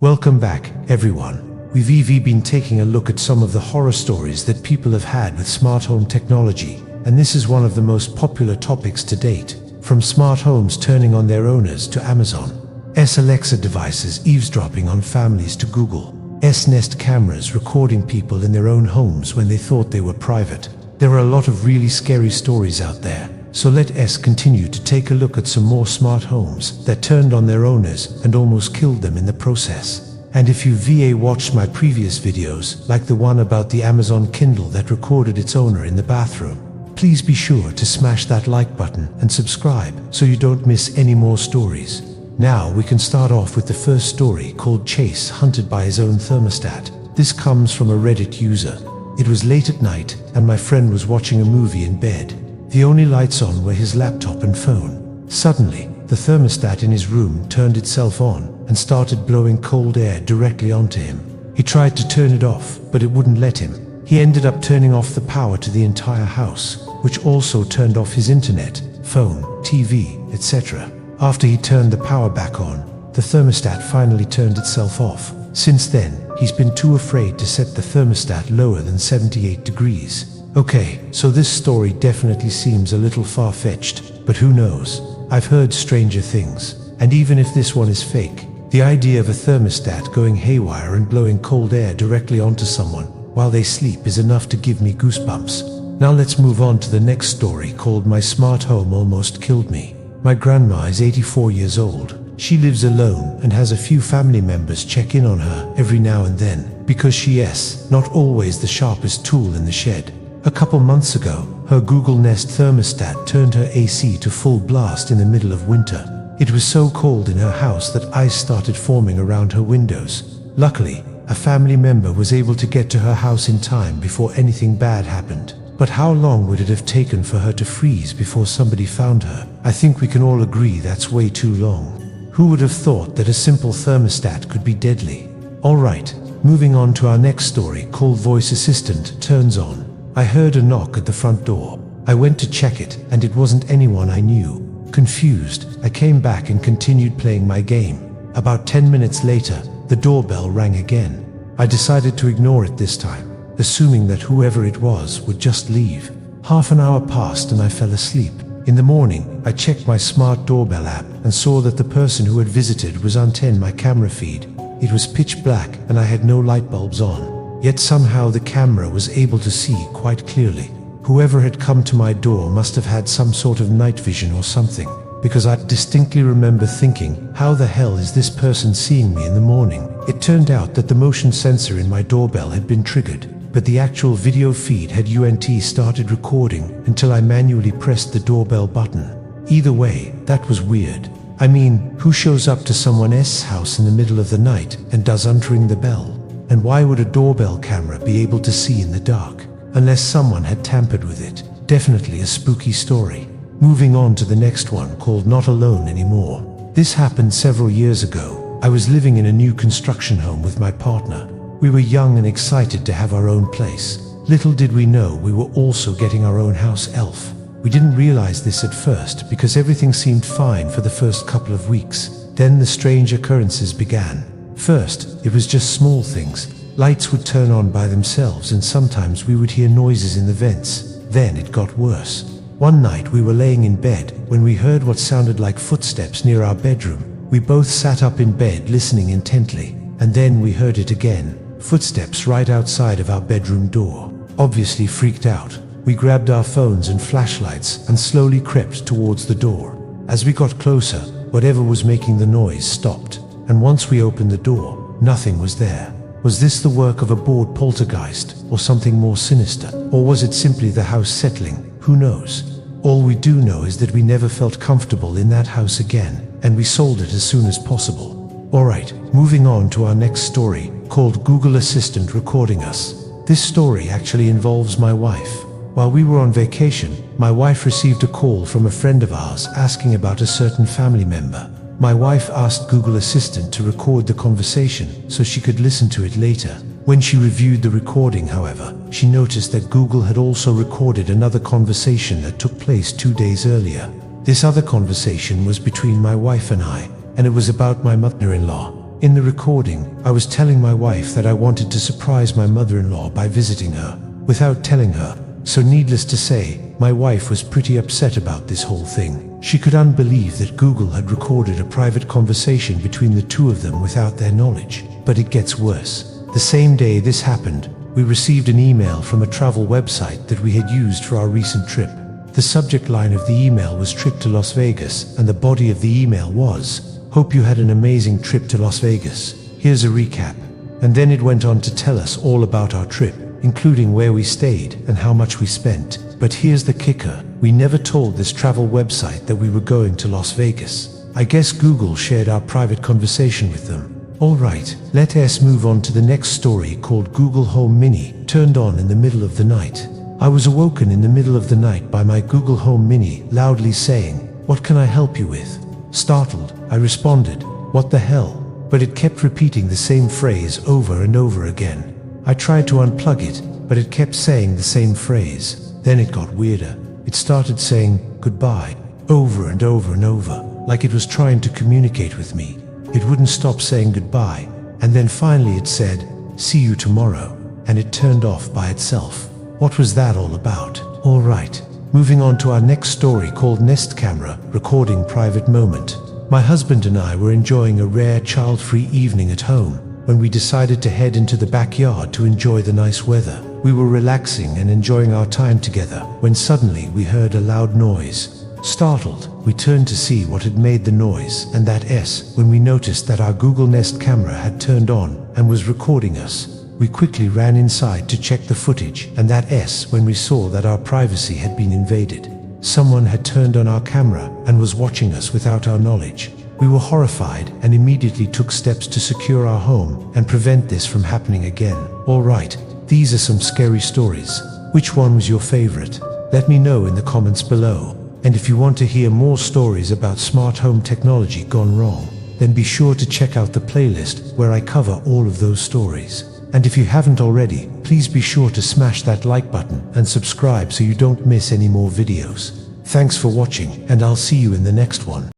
Welcome back, everyone. We've been taking a look at some of the horror stories that people have had with smart home technology, and this is one of the most popular topics to date. From smart homes turning on their owners to Amazon's Alexa devices eavesdropping on families to Google's Nest cameras recording people in their own homes when they thought they were private. There are a lot of really scary stories out there, so let us continue to take a look at some more smart homes that turned on their owners and almost killed them in the process. And if you've watched my previous videos, like the one about the Amazon Kindle that recorded its owner in the bathroom, please be sure to smash that like button and subscribe so you don't miss any more stories. Now we can start off with the first story, called Chase Hunted by His Own Thermostat. This comes from a Reddit user. It was late at night and my friend was watching a movie in bed. The only lights on were his laptop and phone. Suddenly, the thermostat in his room turned itself on and started blowing cold air directly onto him. He tried to turn it off, but it wouldn't let him. He ended up turning off the power to the entire house, which also turned off his internet, phone, TV, etc. After he turned the power back on, the thermostat finally turned itself off. Since then, he's been too afraid to set the thermostat lower than 78 degrees. Okay, so this story definitely seems a little far-fetched, but who knows? I've heard stranger things. And even if this one is fake, the idea of a thermostat going haywire and blowing cold air directly onto someone while they sleep is enough to give me goosebumps. Now let's move on to the next story, called My Smart Home Almost Killed Me. My grandma is 84 years old. She lives alone and has a few family members check in on her every now and then, because she is not always the sharpest tool in the shed. A couple months ago, her Google Nest thermostat turned her AC to full blast in the middle of winter. It was so cold in her house that ice started forming around her windows. Luckily, a family member was able to get to her house in time before anything bad happened. But how long would it have taken for her to freeze before somebody found her? I think we can all agree that's way too long. Who would have thought that a simple thermostat could be deadly? Alright, moving on to our next story, called Voice Assistant Turns On. I heard a knock at the front door. I went to check it, and it wasn't anyone I knew. Confused, I came back and continued playing my game. About 10 minutes later, the doorbell rang again. I decided to ignore it this time, assuming that whoever it was would just leave. Half an hour passed and I fell asleep. In the morning, I checked my smart doorbell app and saw that the person who had visited was on my camera feed. It was pitch black and I had no light bulbs on. Yet somehow the camera was able to see quite clearly. Whoever had come to my door must have had some sort of night vision or something, because I distinctly remember thinking, how the hell is this person seeing me in the morning? It turned out that the motion sensor in my doorbell had been triggered, but the actual video feed had started recording until I manually pressed the doorbell button. Either way, that was weird. I mean, who shows up to someone's house in the middle of the night and does unring the bell? And why would a doorbell camera be able to see in the dark? Unless someone had tampered with it. Definitely a spooky story. Moving on to the next one, called Not Alone Anymore. This happened several years ago. I was living in a new construction home with my partner. We were young and excited to have our own place. Little did we know we were also getting our own house elf. We didn't realize this at first because everything seemed fine for the first couple of weeks. Then the strange occurrences began. First, it was just small things. Lights would turn on by themselves and sometimes we would hear noises in the vents. Then it got worse. One night we were laying in bed when we heard what sounded like footsteps near our bedroom. We both sat up in bed listening intently, and then we heard it again. Footsteps right outside of our bedroom door. Obviously freaked out, we grabbed our phones and flashlights and slowly crept towards the door. As we got closer, whatever was making the noise stopped. And once we opened the door, nothing was there. Was this the work of a bored poltergeist, or something more sinister? Or was it simply the house settling? Who knows? All we do know is that we never felt comfortable in that house again, and we sold it as soon as possible. Alright, moving on to our next story, called Google Assistant Recording Us. This story actually involves my wife. While we were on vacation, my wife received a call from a friend of ours asking about a certain family member. My wife asked Google Assistant to record the conversation so she could listen to it later. When she reviewed the recording, however, she noticed that Google had also recorded another conversation that took place 2 days earlier. This other conversation was between my wife and I, and it was about my mother-in-law. In the recording, I was telling my wife that I wanted to surprise my mother-in-law by visiting her, without telling her. So needless to say, my wife was pretty upset about this whole thing. She could unbelieve that Google had recorded a private conversation between the two of them without their knowledge. But it gets worse. The same day this happened, we received an email from a travel website that we had used for our recent trip. The subject line of the email was "Trip to Las Vegas," and the body of the email was, "Hope you had an amazing trip to Las Vegas. Here's a recap." And then it went on to tell us all about our trip, including where we stayed and how much we spent. But here's the kicker: we never told this travel website that we were going to Las Vegas. I guess Google shared our private conversation with them. Alright, let us move on to the next story called Google Home Mini turned on in the middle of the night. I was awoken in the middle of the night by my Google Home Mini loudly saying, "What can I help you with?" Startled, I responded, "What the hell?" But it kept repeating the same phrase over and over again. I tried to unplug it, but it kept saying the same phrase. Then it got weirder. It started saying goodbye over and over and over, like it was trying to communicate with me. It wouldn't stop saying goodbye, and then finally it said, "See you tomorrow," and it turned off by itself. What was that all about? Alright, moving on to our next story called Nest Camera Recording Private Moment. My husband and I were enjoying a rare child-free evening at home when we decided to head into the backyard to enjoy the nice weather. We were relaxing and enjoying our time together when suddenly we heard a loud noise. Startled, we turned to see what had made the noise, and that is when we noticed that our Google Nest camera had turned on and was recording us. We quickly ran inside to check the footage, and that is when we saw that our privacy had been invaded. Someone had turned on our camera and was watching us without our knowledge. We were horrified and immediately took steps to secure our home and prevent this from happening again. Alright, these are some scary stories. Which one was your favorite? Let me know in the comments below. And if you want to hear more stories about smart home technology gone wrong, then be sure to check out the playlist where I cover all of those stories. And if you haven't already, please be sure to smash that like button and subscribe so you don't miss any more videos. Thanks for watching, and I'll see you in the next one.